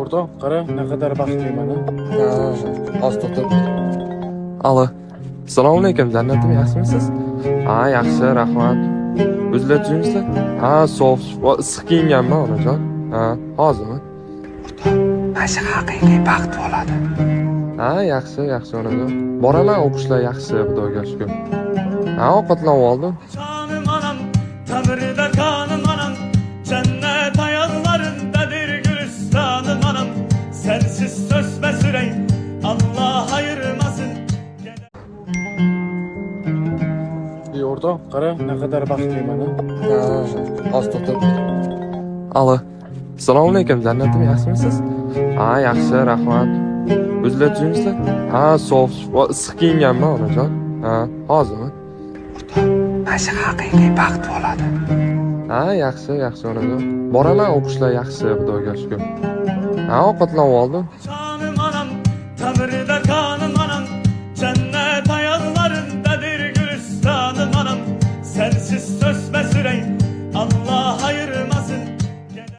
Orada qara ne kadar baxtliman. Az to'xtab. Alo. Assalomu alaykum, jannatim, yaxshimisiz? Ha, yaxshi, rahmat. O'zlar jimsizlar? Ha, sof, issiq kiyinganman onajon. Ha, hozirmi? Mana shu haqiqiy baxt bo'ladi. Ha, yaxshi, onajon. Boraman, o'qishlar yaxshi, Xudoga shukr. Ha, ovqatlanib oldim. Canım anam, Tanrı'da kanım anam, cennet ayaklarındadır gülistanım anam. Sensiz söz ve sürey, Allah ayırmasın. Orada qara ne kadar baxtliman. Az to'xtab. Alo. Assalomu alaykum, jannatim, yaxshimisiz? Ha, yaxshi, rahmat. O'zlar jimsizlar? Ha, sof, issiq kiyinganman onajon. Ha, hozirmi? Mana shu haqiqiy baxt bo'ladi. Ha, yaxshi, onajon. Boraman, o'qishlar yaxshi, Xudoga shukr. Ha, ovqatlanib oldim. Canım anam, Tanrı'da kanım anam, cennet ayaklarındadır gülistanım anam. Sensiz söz